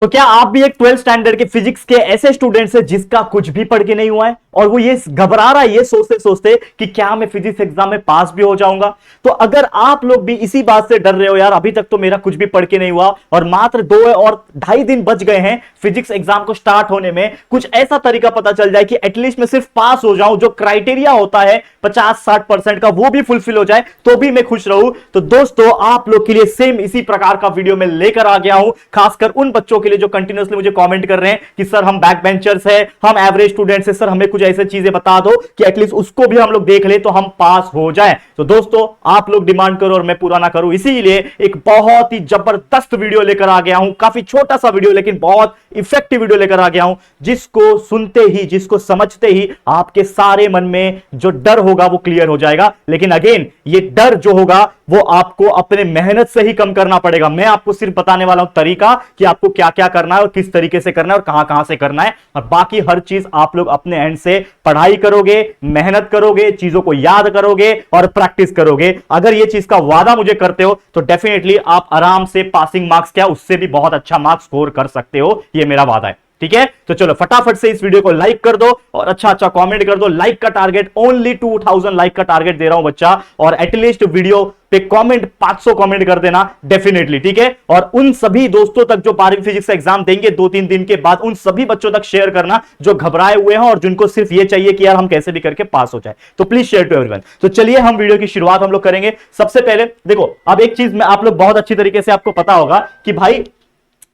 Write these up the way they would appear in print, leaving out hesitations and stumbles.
तो क्या आप भी एक 12th स्टैंडर्ड के फिजिक्स के ऐसे स्टूडेंट्स हैं जिसका कुछ भी पढ़ के नहीं हुआ है और वो ये घबरा रहा है ये सोचते सोचते कि क्या मैं फिजिक्स एग्जाम में पास भी हो जाऊंगा? तो अगर आप लोग भी इसी बात से डर रहे हो यार अभी तक तो मेरा कुछ भी पढ़ के नहीं हुआ और मात्र 2 और 2.5 दिन बच गए हैं फिजिक्स एग्जाम को स्टार्ट होने में, कुछ ऐसा तरीका पता चल जाए कि एटलीस्ट मैं सिर्फ पास हो जाऊं, जो क्राइटेरिया होता है 50-60% का वो भी फुलफिल हो जाए तो भी मैं खुश रहूं। तो दोस्तों आप लोग के लिए सेम इसी प्रकार का वीडियो में लेकर आ गया हूं, खासकर उन बच्चों के लिए जो कंटिन्यूअसली मुझे कमेंट कर रहे हैं कि सर हम बैक बेंचर्स हैं, हम एवरेज स्टूडेंट्स हैं, सर हमें कुछ ऐसी चीजें बता दो कि एटलीस्ट उसको भी हम लोग देख ले तो हम पास हो जाएं। तो दोस्तों आप लोग डिमांड करो और मैं पूरा ना करूं, इसीलिए एक बहुत ही जबरदस्त वीडियो लेकर आ गया हूं। काफी छोटा सा वीडियो लेकिन बहुत इफेक्टिव वीडियो लेकर आ गया हूं, जिसको सुनते ही, जिसको समझते ही आपके सारे मन में जो डर होगा वो क्लियर हो जाएगा। लेकिन अगेन ये डर जो होगा वो आपको अपने मेहनत से ही कम करना पड़ेगा। मैं आपको सिर्फ बताने वाला हूं तरीका कि आपको क्या क्या करना है और किस तरीके से करना है और कहां कहां से करना है, और बाकी हर चीज आप लोग अपने एंड से पढ़ाई करोगे, मेहनत करोगे, चीजों को याद करोगे और प्रैक्टिस करोगे। अगर ये चीज का वादा मुझे करते हो तो डेफिनेटली आप आराम से पासिंग मार्क्स क्या उससे भी बहुत अच्छा मार्क्स स्कोर कर सकते हो, ये मेरा वादा है। ठीक है, तो चलो फटाफट से इस वीडियो को लाइक कर दो और अच्छा अच्छा कमेंट कर दो। लाइक का टारगेट ओनली 2000 लाइक का टारगेट दे रहा हूं बच्चा, और एटलीस्ट वीडियो पे कमेंट 500 कमेंट कर देना डेफिनेटली। ठीक है, और उन सभी दोस्तों तक जो 12वीं फिजिक्स एग्जाम देंगे 2-3 दिन के बाद, उन सभी बच्चों तक शेयर करना जो घबराए हुए हैं और जिनको सिर्फ ये चाहिए कि यार हम कैसे भी करके पास हो जाए। तो प्लीज शेयर टू एवरीवन। तो चलिए हम वीडियो की शुरुआत हम लोग करेंगे। सबसे पहले देखो, अब एक चीज में आप लोग बहुत अच्छी तरीके से आपको पता होगा कि भाई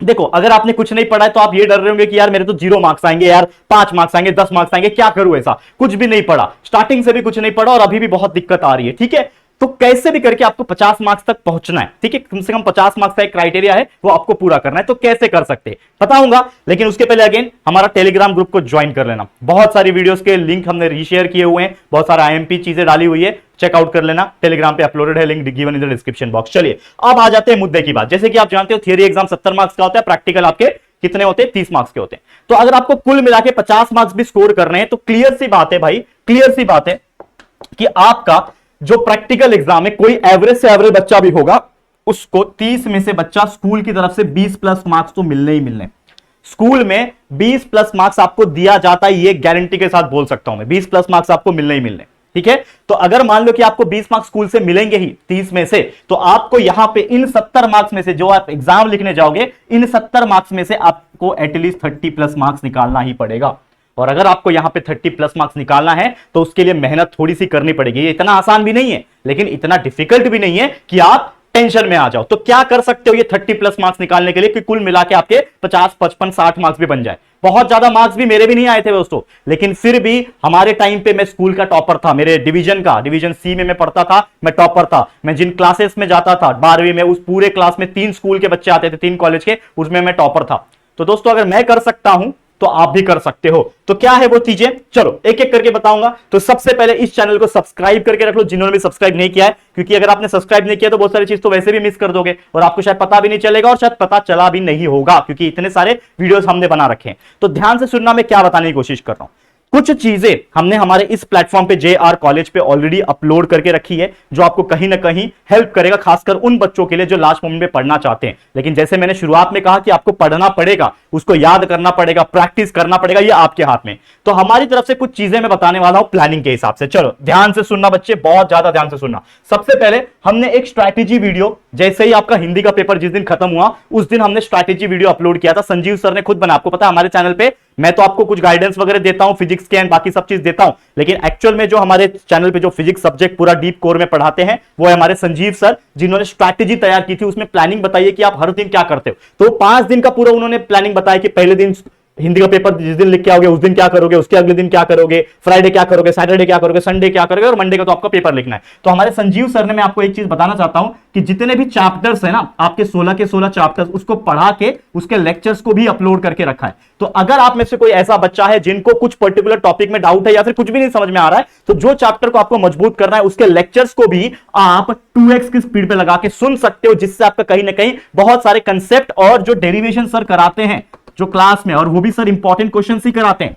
देखो, अगर आपने कुछ नहीं पढ़ा है तो आप ये डर रहे होंगे कि यार मेरे तो 0 मार्क्स आएंगे, यार 5 मार्क्स आएंगे, 10 मार्क्स आएंगे, क्या करूं? ऐसा कुछ भी नहीं पढ़ा, स्टार्टिंग से भी कुछ नहीं पढ़ा और अभी भी बहुत दिक्कत आ रही है। ठीक है, तो कैसे भी करके आपको 50 मार्क्स तक पहुंचना है। ठीक है, कम से कम 50 मार्क्स का एक क्राइटेरिया है, वो आपको पूरा करना है। तो कैसे कर सकते हैं बताऊंगा, लेकिन उसके पहले अगेन हमारा टेलीग्राम ग्रुप को ज्वाइन कर लेना। बहुत सारी वीडियोस के लिंक हमने रीशेयर किए हुए हैं, बहुत सारा आईएमपी चीजें डाली हुई है, चेकआउट कर लेना, टेलीग्राम पे अपलोडेड है, link given in the description box. चलिए अब आ जाते हैं मुद्दे की बात। जैसे कि आप जानते हो थियरी एग्जाम 70 मार्क्स का होता है, प्रैक्टिकल आपके कितने होते हैं? 30 मार्क्स के होते हैं। तो अगर आपको कुल मिला के 50 मार्क्स भी स्कोर करने हैं तो क्लियर सी बात है भाई, क्लियर सी बात है कि आपका जो प्रैक्टिकल एग्जाम है, कोई एवरेज से एवरेज बच्चा भी होगा उसको 30 में से बच्चा स्कूल की तरफ से 20 प्लस मार्क्स तो मिलने ही मिलने। स्कूल में 20 प्लस मार्क्स आपको दिया जाता है, ये गारंटी के साथ बोल सकता हूं मैं, 20 प्लस मार्क्स आपको मिलने ही मिलने। ठीक है, तो अगर मान लो कि आपको 20 मार्क्स स्कूल से मिलेंगे ही 30 में से, तो आपको यहां पे इन 70 मार्क्स में से जो आप एग्जाम लिखने जाओगे, इन 70 मार्क्स में से आपको एटलीस्ट 30 प्लस मार्क्स निकालना ही पड़ेगा। और अगर आपको यहां पे 30 प्लस मार्क्स निकालना है तो उसके लिए मेहनत थोड़ी सी करनी पड़ेगी। ये इतना आसान भी नहीं है लेकिन इतना डिफिकल्ट भी नहीं है कि आप टेंशन में आ जाओ। तो क्या कर सकते हो ये 30 प्लस मार्क्स निकालने के लिए कि कुल मिला के आपके 50, 55, 60 मार्क्स भी बन जाए। बहुत ज्यादा मार्क्स भी मेरे भी नहीं आए थे दोस्तों, लेकिन फिर भी हमारे टाइम पे मैं स्कूल का टॉपर था, मेरे डिवीजन का, डिवीजन सी में मैं पढ़ता था, मैं टॉपर था। मैं जिन क्लासेस में जाता था 12वीं में, उस पूरे क्लास में 3 स्कूल के बच्चे आते थे, 3 कॉलेज के, उसमें मैं टॉपर था। तो दोस्तों अगर मैं कर सकता हूं तो आप भी कर सकते हो। तो क्या है वो चीजें, चलो एक एक करके बताऊंगा। तो सबसे पहले इस चैनल को सब्सक्राइब करके रख लो जिन्होंने भी सब्सक्राइब नहीं किया है, क्योंकि अगर आपने सब्सक्राइब नहीं किया तो बहुत सारी चीज तो वैसे भी मिस कर दोगे और आपको शायद पता भी नहीं चलेगा और शायद पता चला भी नहीं होगा, क्योंकि इतने सारे वीडियोस हमने बना रखे हैं। तो ध्यान से सुनना, मैं क्या बताने की कोशिश कर रहा हूं। कुछ चीजें हमने हमारे इस प्लेटफॉर्म पे JR कॉलेज पे ऑलरेडी अपलोड करके रखी है, जो आपको कहीं ना कहीं हेल्प करेगा, खासकर उन बच्चों के लिए जो लास्ट मोमेंट में पढ़ना चाहते हैं। लेकिन जैसे मैंने शुरुआत में कहा कि आपको पढ़ना पड़ेगा, उसको याद करना पड़ेगा, प्रैक्टिस करना पड़ेगा, ये आपके हाथ में। तो हमारी तरफ से कुछ चीजें मैं बताने वाला हूं प्लानिंग के हिसाब से। चलो ध्यान से सुनना बच्चे, बहुत ज्यादा ध्यान से सुनना। सबसे पहले हमने एक स्ट्रैटेजी वीडियो, जैसे ही आपका हिंदी का पेपर जिस दिन खत्म हुआ उस दिन हमने स्ट्रैटेजी वीडियो अपलोड किया था, संजीव सर ने खुद बना। आपको पता है हमारे चैनल पे मैं तो आपको कुछ गाइडेंस वगैरह देता हूं, फिजिक्स के एंड बाकी सब चीज देता हूं, लेकिन एक्चुअल में जो हमारे चैनल पे जो फिजिक्स सब्जेक्ट पूरा डीप कोर में पढ़ाते हैं वो है हमारे संजीव सर, जिन्होंने स्ट्रैटेजी तैयार की थी। उसमें प्लानिंग बताइए कि आप हर दिन क्या करते हो। तो 5 दिन का पूरा उन्होंने प्लानिंग बताया कि पहले दिन हिंदी का पेपर जिस दिन लिख के आओगे उस दिन क्या करोगे, उसके अगले दिन क्या करोगे, फ्राइडे क्या करोगे, सैटरडे क्या करोगे, संडे क्या करोगे, और मंडे का तो आपका पेपर लिखना है। तो हमारे संजीव सर ने, मैं आपको एक चीज बताना चाहता हूं कि जितने भी चैप्टर्स है ना आपके 16 के 16 चैप्टर्स, उसको पढ़ा के उसके लेक्चर्स को भी अपलोड करके रखा है। तो अगर आप में से कोई ऐसा बच्चा है जिनको कुछ पर्टिकुलर टॉपिक में डाउट है या फिर कुछ भी नहीं समझ में आ रहा है, तो जो चैप्टर को आपको मजबूत करना है उसके लेक्चर्स को भी आप 2x की स्पीड पे लगा के सुन सकते हो, जिससे आपका कहीं ना कहीं बहुत सारे कंसेप्ट और जो डेरिवेशन सर कराते हैं जो क्लास में, और वो भी सर इंपॉर्टेंट क्वेश्चन ही कराते हैं,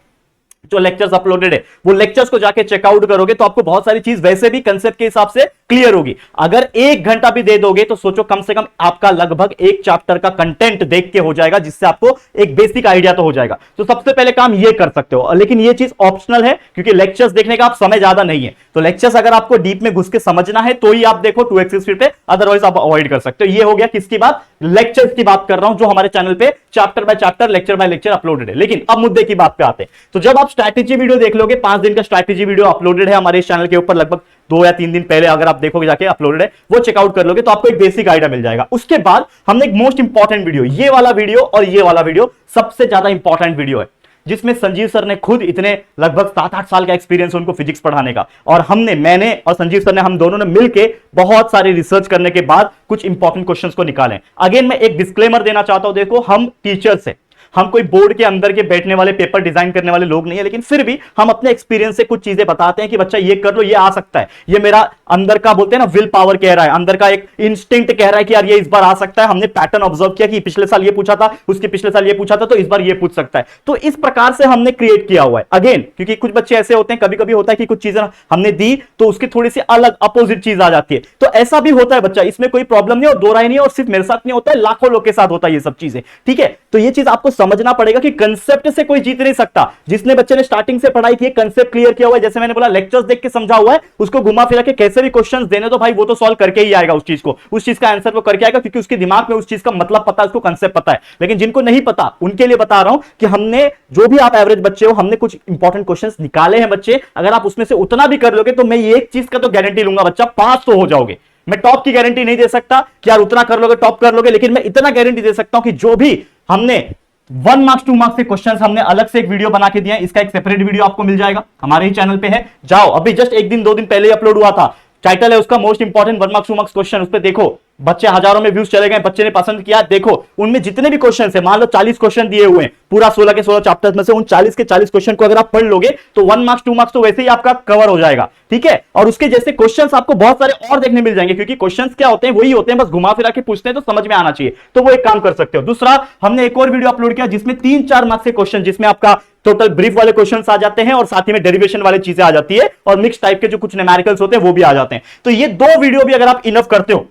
जो लेक्चर्स अपलोडेड है वो लेक्चर्स को जाके चेकआउट करोगे तो आपको बहुत सारी चीज वैसे भी कंसेप्ट के हिसाब से क्लियर होगी। अगर 1 घंटा भी दे दोगे तो सोचो कम से कम आपका लगभग एक चैप्टर का कंटेंट देख के हो जाएगा, जिससे आपको एक बेसिक आइडिया तो हो जाएगा। तो सबसे पहले काम ये कर सकते हो, लेकिन ये चीज ऑप्शनल है क्योंकि लेक्चर्स देखने का आप समय ज्यादा नहीं है। तो लेक्चर्स अगर आपको डीप में घुस के समझना है तो ही आप देखो 2x स्पीड पे, अदरवाइज आप अवॉइड कर सकते हो। ये हो गया किसकी बात, लेक्चर्स की बात कर रहा हूं जो हमारे चैनल पे chapter by chapter, lecture by lecture uploaded है। लेकिन अब मुद्दे की बात पे आते हैं। तो जब आप स्ट्रैटेजी वीडियो देख लोगे, 5 दिन का स्ट्रैटेजी वीडियो अपलोडेड है हमारे इस चैनल के ऊपर, लगभग 2 या 3 दिन पहले अगर आप देखोगे जाके अपलोडेड है, वो चेकआउट कर लोगे तो आपको एक बेसिक आइडिया मिल जाएगा। उसके बाद हमने एक मोस्ट इंपॉर्टेंट वीडियो, ये वाला वीडियो और ये वाला वीडियो सबसे ज्यादा इंपॉर्टेंट वीडियो है, जिसमें संजीव सर ने खुद इतने लगभग 7-8 साल का एक्सपीरियंस उनको फिजिक्स पढ़ाने का, और मैंने और संजीव सर ने, हम दोनों ने मिलके बहुत सारी रिसर्च करने के बाद कुछ इंपॉर्टेंट क्वेश्चंस को निकाले। अगेन मैं एक डिस्क्लेमर देना चाहता हूं, देखो हम टीचर्स हैं, हम कोई बोर्ड के अंदर के बैठने वाले, पेपर डिजाइन करने वाले लोग नहीं है, लेकिन फिर भी हम अपने एक्सपीरियंस से कुछ चीजें बताते हैं कि बच्चा ये कर लो, ये आ सकता है, ये मेरा अंदर का बोलते हैं ना विल पावर कह रहा है, अंदर का एक इंस्टिंक्ट कह रहा है कि यार ये इस बार आ सकता है। हमने पैटर्न ऑब्जर्व किया कि पिछले साल ये पूछा था, उसके पिछले साल ये पूछा था, तो इस बार ये पूछ सकता है। तो इस प्रकार से हमने क्रिएट किया हुआ है। अगेन क्योंकि कुछ बच्चे ऐसे होते हैं, कभी कभी होता है कि कुछ चीजें हमने दी तो उसकी थोड़ी सी अलग अपोजिट चीज आ जाती है, तो ऐसा भी होता है बच्चा, इसमें कोई प्रॉब्लम नहीं और दो राय नहीं, और सिर्फ मेरे साथ नहीं होता है, लाखों लोग के साथ होता है ये सब चीजें, ठीक है। तो ये चीज आपको समझना पड़ेगा कि कंसेप्ट से कोई जीत नहीं सकता। जिसने बच्चे ने स्टार्टिंग से पढ़ाई की, कंसेप्ट क्लियर किया हुआ है, जैसे मैंने बोला लेक्चर्स देख के समझा हुआ है, उसको घुमा फिरा के कैसे भी क्वेश्चंस देने तो भाई वो तो सॉल्व करके ही आएगा, उस चीज को, उस चीज का आंसर वो करके आएगा, क्योंकि उसके दिमाग में उस चीज का मतलब पता है, उसको कंसेप्ट पता है। लेकिन जिनको नहीं पता उनके लिए बता रहा हूं कि हमने, जो भी आप एवरेज बच्चे हो, हमने कुछ इंपॉर्टेंट क्वेश्चंस निकाले हैं बच्चे, अगर आप उसमें से उतना भी कर लोगे तो मैं ये एक चीज का तो गारंटी लूंगा, बच्चा पास तो हो जाओगे। मैं टॉप की गारंटी नहीं दे सकता कि यार उतना कर लोगे टॉप कर लोगे, लेकिन मैं इतना गारंटी दे सकता हूं कि जो भी हमने 1 मार्क्स 2 मार्क्स के क्वेश्चंस हमने अलग से एक वीडियो बना के दिया है, इसका एक सेपरेट वीडियो आपको मिल जाएगा, हमारे ही चैनल पे है, जाओ अभी जस्ट 1 दिन 2 दिन पहले ही अपलोड हुआ था। टाइटल है उसका most important 1 marks 2 marks question, उस पर देखो बच्चे हजारों में व्यूज चले गए, बच्चे ने पसंद किया। देखो उनमें जितने भी क्वेश्चन है, मान लो 40 क्वेश्चन दिए हुए हैं, पूरा 16 के 16 चैप्टर्स में से उन 40 के 40 क्वेश्चन को अगर आप पढ़ लोगे तो 1 मार्क्स 2 मार्क्स तो वैसे ही आपका कवर हो जाएगा, ठीक है। और उसके जैसे क्वेश्चंस आपको बहुत सारे और देखने मिल जाएंगे, क्योंकि क्वेश्चंस क्या होते हैं, वही होते हैं, बस घुमा फिरा के पूछते हैं तो समझ में आना चाहिए, तो वो एक काम कर सकते हो। दूसरा, हमने एक और वीडियो अपलोड किया जिसमें 3-4 मार्क्स के क्वेश्चन, जिसमें आपका टोटल ब्रीफ वाले क्वेश्चंस आ जाते हैं और साथ ही में डेरिवेशन वाली चीजें आ जाती है, और मिक्स टाइप के जो कुछ न्यूमेरिकल्स होते हैं वो भी आ जाते हैं। तो ये 2 वीडियो भी अगर आप इनफ करते हो,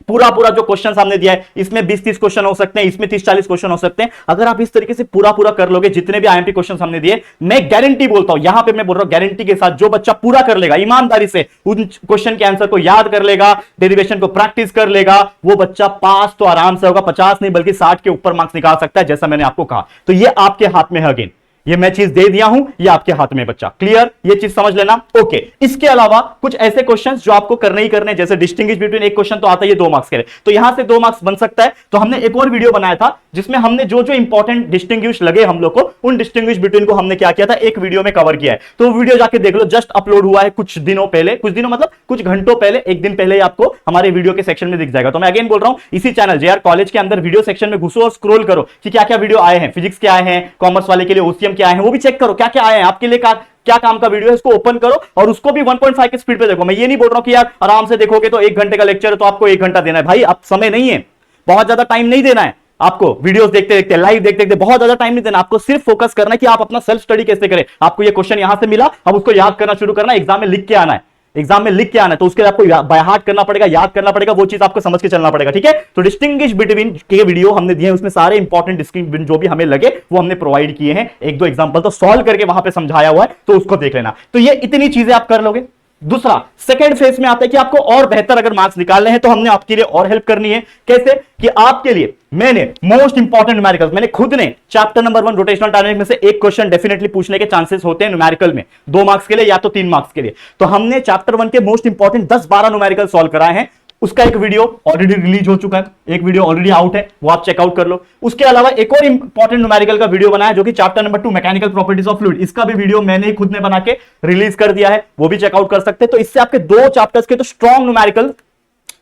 पूरा जो क्वेश्चन हमने दिया है, इसमें 20-30 क्वेश्चन हो सकते हैं, इसमें 30-40 क्वेश्चन हो सकते हैं, अगर आप इस तरीके से पूरा कर लोगे, जितने भी आईएमपी क्वेश्चन हमने दिए, मैं गारंटी बोलता हूं, यहां पे मैं बोल रहा हूं गारंटी के साथ, जो बच्चा पूरा कर लेगा ईमानदारी से, उन क्वेश्चन के आंसर को याद कर लेगा, डेरिवेशन को प्रैक्टिस कर लेगा, वो बच्चा पास तो आराम से होगा, 50 नहीं बल्कि 60 के ऊपर मार्क्स निकाल सकता है, जैसा मैंने आपको कहा। तो ये आपके हाथ में है, अगेन ये मैं चीज दे दिया हूं, ये आपके हाथ में बच्चा, क्लियर, ये चीज समझ लेना। ओके, इसके अलावा कुछ ऐसे क्वेश्चंस जो आपको करने ही करने, जैसे डिस्टिंग्विश बिटवीन, एक क्वेश्चन तो आता है 2 मार्क्स के लिए, तो यहां से 2 मार्क्स बन सकता है। तो हमने एक और वीडियो बनाया था जिसमें हमने जो इंपॉर्टेंट डिस्टिंग्विश लगे हम लोग को, उन डिस्टिंग्विश बिटवीन को हमने क्या किया था, एक वीडियो में कवर किया है। तो वीडियो जाके देख लो, जस्ट अपलोड हुआ है कुछ दिनों पहले, कुछ दिनों मतलब कुछ घंटों पहले, 1 दिन पहले आपको हमारे वीडियो के सेक्शन में दिख जाएगा। तो मैं अगेन बोल रहा हूं, इसी चैनल जेआर कॉलेज के अंदर वीडियो सेक्शन में घुसो और स्क्रॉल करो कि क्या क्या वीडियो आए हैं, फिजिक्स के आए हैं, कॉमर्स वाले के लिए ओसीएम के आए हैं, वो भी चेक करो क्या क्या आए हैं आपके लिए, क्या काम का वीडियो है, इसको ओपन करो और उसको भी 1.5 की स्पीड पे देखो। मैं ये नहीं बोल रहा हूं कि यार आराम से देखोगे तो 1 घंटे का लेक्चर है तो आपको 1 घंटा देना है, भाई अब समय नहीं है, बहुत ज्यादा टाइम नहीं देना है आपको, वीडियोस देखते देखते, लाइव देखते देखते बहुत ज्यादा टाइम नहीं देना, आपको सिर्फ फोकस करना है कि आप अपना सेल्फ स्टडी कैसे करें। आपको ये क्वेश्चन यहां से मिला, अब उसको याद करना शुरू करना, एग्जाम में लिख के आना है, एग्जाम में लिख के आना है, तो उसके लिए आपको बाय हार्ट करना पड़ेगा, याद करना पड़ेगा, वो चीज आपको समझ के चलना पड़ेगा, ठीक है। तो डिस्टिंग्विश बिटवीन के वीडियो हमने दिए हैं, उसमें सारे इंपॉर्टेंट डिस्टिंग्विश जो भी हमें लगे वो हमने प्रोवाइड किए हैं, 1-2 एग्जांपल तो सॉल्व करके वहां पे समझाया हुआ है, तो उसको देख लेना। तो ये इतनी चीजें आप कर लोगे। दूसरा, सेकंड फेज में आता है कि आपको और बेहतर अगर मार्क्स निकालने हैं तो हमने आपके लिए और हेल्प करनी है। कैसे कि आपके लिए मैंने मोस्ट इंपॉर्टेंट न्यूमेरिकल्स, मैंने खुद ने चैप्टर नंबर 1 रोटेशनल डायनामिक्स में से एक क्वेश्चन डेफिनेटली पूछने के चांसेस होते हैं न्यूमेरिकल में, 2 मार्क्स के लिए या तो 3 मार्क्स के लिए। तो हमने चैप्टर 1 के मोस्ट इंपॉर्टेंट 10-12 न्यूमेरिकल सॉल्व कराए हैं, उसका एक वीडियो ऑलरेडी रिलीज हो चुका है, एक वीडियो ऑलरेडी आउट है, वो आप चेकआउट कर लो। उसके अलावा एक और इंपॉर्टेंट न्यूमेरिकल का वीडियो बनाया जो कि chapter number 2 mechanical properties of fluid, इसका भी वीडियो मैंने खुद ने बना के रिलीज कर दिया है, वो भी चेकआउट कर सकते हैं। तो इससे आपके 2 चैप्टर्स के तो स्ट्रॉन्ग न्यूमेरिकल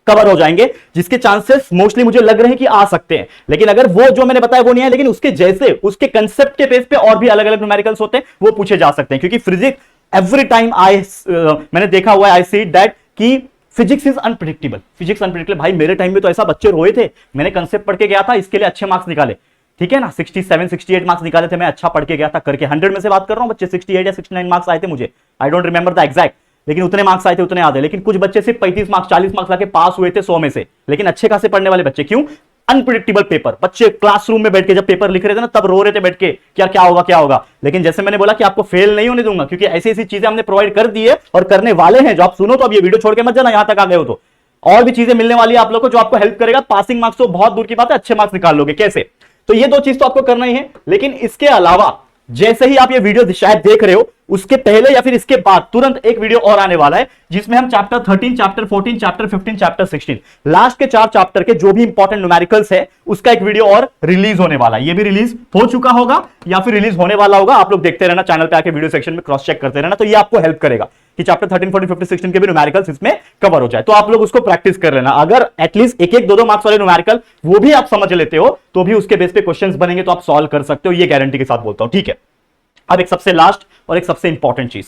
कवर हो जाएंगे, जिसके चांसेस मोस्टली मुझे लग रहे हैं कि आ सकते हैं। लेकिन अगर वो जो मैंने बताया वो नहीं है, लेकिन उसके जैसे, उसके कंसेप्ट के बेस पे और भी अलग अलग न्यूमेरिकल्स होते हैं, वो पूछे जा सकते हैं। क्योंकि फिजिक्स एवरी टाइम मैंने देखा हुआ है, आई सी दैट कि physics is unpredictable, physics unpredictable. भाई मेरे टाइम में तो ऐसा बच्चे रोए थे, मैंने कंसेप्ट पढ़ के गया था, इसके लिए अच्छे मार्क्स निकाले, ठीक है ना, 67-68 मार्क्स निकाले थे, मैं अच्छा पढ़ के गया था करके, 100 में से बात कर रहा हूं बच्चे, 68 या 69 मार्क्स आए थे मुझे, I don't remember the exact, लेकिन उतने मार्क्स आए थे उतने आधे, लेकिन कुछ बच्चे सिर्फ 35 मार्क्स 40 मार्क्स लाके पास हुए थे 100 में से, लेकिन अच्छे खासे पढ़ने वाले बच्चे। क्यों? Unpredictable paper. बच्चे क्लासरूम में बैठ के जब पेपर लिख रहे थे ना, तब रो रहे थे बैठ के कि यार क्या होगा क्या होगा। लेकिन जैसे मैंने बोला कि आपको फेल नहीं होने दूंगा, क्योंकि ऐसी ऐसी चीजें हमने प्रोवाइड कर दी है और करने वाले हैं, जो आप सुनो तो अब ये वीडियो छोड़ के मत जाना, यहां तक आ गए हो तो और भी चीजें मिलने वाली है आप लोग को जो आपको हेल्प करेगा। पासिंग मार्क्स तो बहुत दूर की बात है, अच्छे मार्क्स निकाल लोगे। कैसे? तो ये दो चीज तो आपको करना ही है, लेकिन इसके अलावा जैसे ही आप ये वीडियो शायद देख रहे हो, उसके पहले या फिर इसके बाद तुरंत एक वीडियो और आने वाला है, जिसमें हम chapter 13, chapter 14, chapter 15, chapter 16 last के 4 चैप्टर के जो भी इंपॉर्टेंट न्यूमेरिकल्स है, उसका एक वीडियो और रिलीज होने वाला है। ये भी रिलीज हो चुका होगा या फिर रिलीज होने वाला होगा। आप लोग देखते रहना, चैनल पे आके वीडियो सेक्शन में क्रॉस चेक करते रहना, तो ये आपको हेल्प करेगा कि चैप्टर 13, 14, 15, 16 के भी न्यूमेरिकल्स इसमें कवर हो जाए। तो आप लोग उसको प्रैक्टिस कर लेना। अगर एटलीस्ट एक एक 2-2 मार्क्स वाले न्यूमेरिकल वो भी आप समझ लेते हो, तो भी उसके बेस पे क्वेश्चंस बनेंगे, तो आप सॉल्व कर सकते हो, ये गारंटी के साथ बोलता हूं। ठीक है, अब एक सबसे लास्ट और एक सबसे इंपॉर्टेंट चीज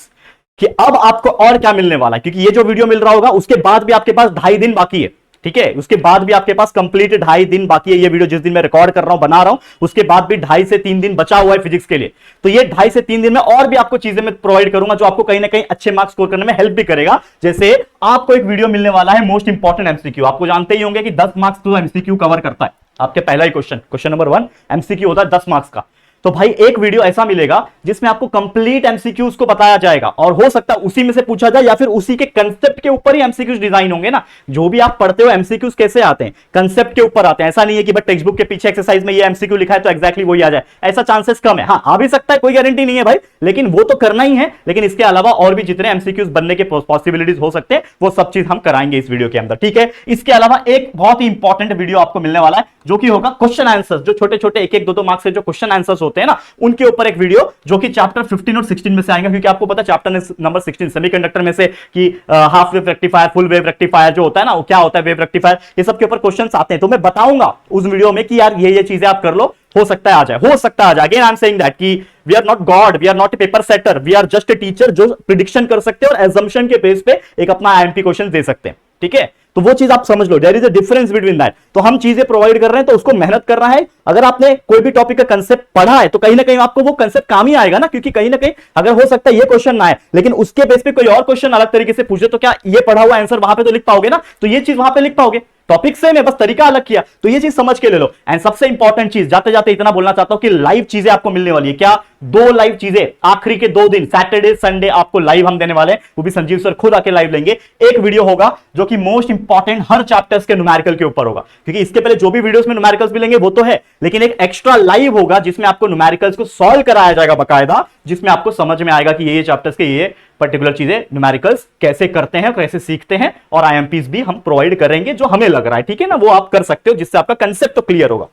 कि अब आपको और क्या मिलने वाला है, क्योंकि ये जो वीडियो मिल रहा होगा उसके बाद भी आपके पास 2.5 दिन बाकी है। ठीक है, उसके बाद भी आपके पास कंप्लीट 2.5 दिन बाकी है। ये वीडियो जिस दिन मैं रिकॉर्ड कर रहा हूं, बना रहा हूं, उसके बाद भी 2.5 से 3 दिन बचा हुआ है फिजिक्स के लिए। तो ये 2.5 से 3 दिन में और भी आपको चीजें मैं प्रोवाइड करूंगा जो आपको कहीं ना कहीं अच्छे मार्क्स स्कोर करने में हेल्प भी करेगा। जैसे आपको एक वीडियो मिलने वाला है मोस्ट इंपॉर्टेंट एमसीक्यू। आपको जानते ही होंगे कि 10 मार्क्स तो एमसीक्यू कवर करता है। आपके पहला ही क्वेश्चन नंबर 1 एमसीक्यू होता है 10 मार्क्स का। तो भाई एक वीडियो ऐसा मिलेगा जिसमें आपको कंप्लीट एमसीक्यूज को बताया जाएगा, और हो सकता है उसी में से पूछा जाए या फिर उसी के कंसेप्ट के ऊपर ही एमसीक्यूज डिजाइन होंगे ना। जो भी आप पढ़ते हो एमसीक्यूज कैसे आते हैं, कंसेप्ट के ऊपर आते हैं। ऐसा नहीं है कि बस टेक्स्ट बुक के पीछे एक्सरसाइज में ये एमसीक्यू लिखा है तो एक्जैक्टली वही आ जाए, ऐसा चांसेस कम है। हाँ, आ भी सकता है, कोई गारंटी नहीं है भाई, लेकिन वो तो करना ही है। लेकिन इसके अलावा और भी जितने एमसीक्यूज बनने के पॉसिबिलिटीज हो सकते हैं, वो सब चीज हम कराएंगे इस वीडियो के अंदर। ठीक है, इसके अलावा एक बहुत ही इंपॉर्टेंट वीडियो आपको मिलने वाला है, जो कि होगा क्वेश्चन आंसर्स। जो छोटे छोटे 1-1, 2-2 मार्क्स के जो क्वेश्चन आंसर्स होते हैं ना, उनके ऊपर एक वीडियो जो कि चैप्टर 15 और 16 में से आएगा। क्योंकि आपको पता है चैप्टर नंबर 16 सेमीकंडक्टर में से कि half wave rectifier, full wave rectifier जो होता है ना, वो क्या होता है, वेव रेक्टिफायर, ये सब के ऊपर क्वेश्चंस आते हैं। तो मैं बताऊंगा उस वीडियो में कि यार ये चीजें आप कर लो, हो सकता है आ जाए, हो सकता है आ जाए। Again I am saying that कि we are not God, we are not a paper setter, we are just a teacher जो प्रिडिक्शन कर सकते हैं और एजम्पशन के बेस पे एक अपना आईएमपी क्वेश्चन दे सकते हैं। ठीक है, तो वो चीज आप समझ लो, there is a difference between that. तो हम चीजें प्रोवाइड कर रहे हैं तो उसको मेहनत करना है। अगर आपने कोई भी टॉपिक का कंसेप्ट पढ़ा है तो कहीं ना कहीं आपको वो कंसेप्ट काम ही आएगा ना, क्योंकि कहीं ना कहीं अगर हो सकता है ये क्वेश्चन ना आए, लेकिन उसके बेस पे कोई और क्वेश्चन अलग तरीके से पूछे, तो क्या ये पढ़ा हुआ आंसर वहां पे तो लिख पाओगे ना, तो ये चीज वहां पे लिख पाओगे। टॉपिक से मैं बस तरीका अलग किया, तो ये चीज समझ के ले लो। एंड सबसे इंपॉर्टेंट चीज जाते जाते इतना बोलना चाहता हूं कि लाइव चीजें आपको मिलने वाली है। क्या? 2 लाइव चीजें आखिरी के 2 दिन, सैटरडे संडे आपको लाइव हम देने वाले हैं, वो भी संजीव सर खुद आके लाइव लेंगे। एक वीडियो होगा जो कि मोस्ट इंपॉर्टेंट हर चैप्टर्स के न्यूमेरिकल के ऊपर होगा, क्योंकि इसके पहले जो भी वीडियोस में न्यूमेरिकल्स मिलेंगे वो तो है, लेकिन एक एक्स्ट्रा लाइव होगा जिसमें आपको न्यूमेरिकल्स को सॉल्व कराया जाएगा बकायदा, जिसमें आपको समझ में आएगा कि ये चैप्टर्स के ये पर्टिकुलर चीजें न्यूमेरिकल्स कैसे करते हैं, कैसे सीखते हैं, और आईएमपीस भी हम प्रोवाइड करेंगे जो हमें लग रहा है। ठीक है ना, वो आप कर सकते हो, जिससे आपका कंसेप्ट तो क्लियर होगा।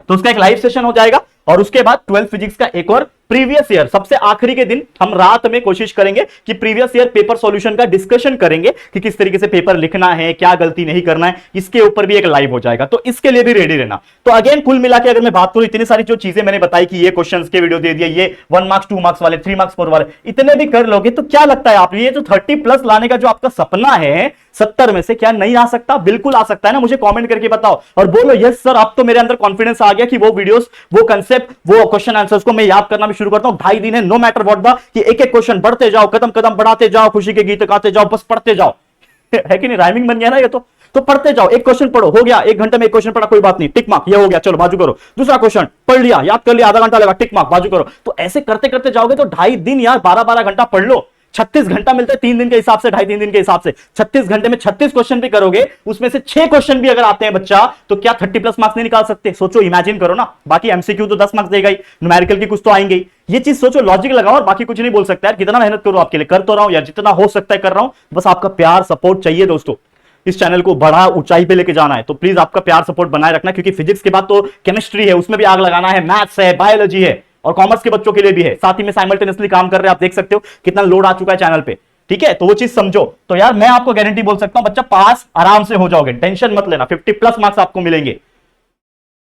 तो उसका एक लाइव सेशन हो जाएगा, और उसके बाद 12th फिजिक्स का एक और प्रीवियस ईयर सबसे आखिरी के दिन हम रात में कोशिश करेंगे कि प्रीवियस ईयर पेपर सॉल्यूशन का डिस्कशन करेंगे कि किस तरीके से पेपर लिखना है, क्या गलती नहीं करना है, इसके ऊपर भी एक लाइव हो जाएगा। तो इसके लिए भी रेडी रहना। तो अगेन कुल मिला के अगर मैं बात करूं, इतनी सारी जो चीजें मैंने बताई कि ये क्वेश्चंस के वीडियो दे दिया, ये 1 मार्क्स 2 मार्क्स वाले, 3 मार्क्स 4 वाले, इतने भी कर लोगे तो क्या लगता है आप ये जो 30+ लाने का जो आपका सपना है 70 में से, क्या नहीं आ सकता? बिल्कुल आ सकता है ना। मुझे कमेंट करके बताओ और बोलो यस सर, अब तो मेरे अंदर कॉन्फिडेंस आ गया कि वो वीडियोस, वो कंसेप्ट, वो क्वेश्चन आंसर्स को मैं याद करना भी शुरू करता हूं। 2.5 दिन है, नो मैटर व्हाट द, कि एक एक क्वेश्चन बढ़ते जाओ, कदम कदम बढ़ाते जाओ, खुशी के गीत गाते जाओ, बस पढ़ते जाओ। है कि नहीं? राइमिंग बन गया ना ये तो पढ़ते जाओ। एक क्वेश्चन पढ़ो, हो गया 1 घंटे में एक क्वेश्चन पढ़ा, कोई बात नहीं, टिक मार्क, ये हो गया, चलो बाजू करो। दूसरा क्वेश्चन पढ़ लिया, याद कर लिया, आधा घंटा लगा, टिक मार्क, बाजू करो। तो ऐसे करते करते जाओगे तो 2.5 दिन यार 12-12 घंटा पढ़ लो। 36 घंटा मिलता है 3 दिन के हिसाब से, 2.5-3 दिन के हिसाब से। 36 घंटे में 36 क्वेश्चन भी करोगे, उसमें से 6 क्वेश्चन भी अगर आते हैं बच्चा, तो क्या 30+ मार्क्स नहीं निकाल सकते? सोचो, इमेजिन करो ना। बाकी एमसीक्यू तो 10 मार्क्स देगा ही, न्यूमेरिकल की कुछ तो आएंगे। ये चीज सोचो, लॉजिक लगाओ, और बाकी कुछ नहीं बोल सकता यार। कितना मेहनत करो आपके लिए, कर तो रहा हूं यार, जितना हो सकता है कर रहा हूं। बस आपका प्यार सपोर्ट चाहिए दोस्तों। इस चैनल को बड़ा ऊंचाई पे लेके जाना है, तो प्लीज आपका प्यार सपोर्ट बनाए रखना, क्योंकि फिजिक्स के बाद तो केमिस्ट्री है, उसमें भी आग लगाना है, मैथ्स है, बायोलॉजी है, और कॉमर्स के बच्चों के लिए भी है। साथ ही में साइमल्टेनियसली काम कर रहे हैं, आप देख सकते हो कितना लोड आ चुका है चैनल पे। ठीक है, तो वो चीज समझो। तो यार मैं आपको गारंटी बोल सकता हूं, बच्चा पास आराम से हो जाओगे, टेंशन मत लेना, 50+ मार्क्स आपको मिलेंगे।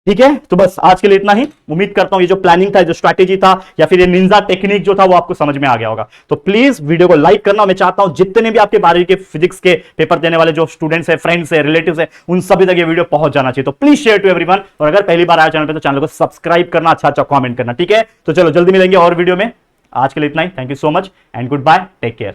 ठीक है, तो बस आज के लिए इतना ही। उम्मीद करता हूं ये जो प्लानिंग था, जो स्ट्रैटेजी था, या फिर ये निंजा टेक्निक जो था, वो आपको समझ में आ गया होगा। तो प्लीज वीडियो को लाइक करना। मैं चाहता हूं जितने भी आपके 12वीं के फिजिक्स के पेपर देने वाले जो स्टूडेंट्स है, फ्रेंड्स है, रिलेटिव्स है, उन सभी तक ये वीडियो पहुंच जाना चाहिए। तो प्लीज शेयर टू एवरीवन, और अगर पहली बार आया चैनल पे तो चैनल को सब्सक्राइब करना, अच्छा कमेंट करना। ठीक है, तो चलो जल्दी मिलेंगे और वीडियो में। आज के लिए इतना ही। Thank you so much and goodbye, take care.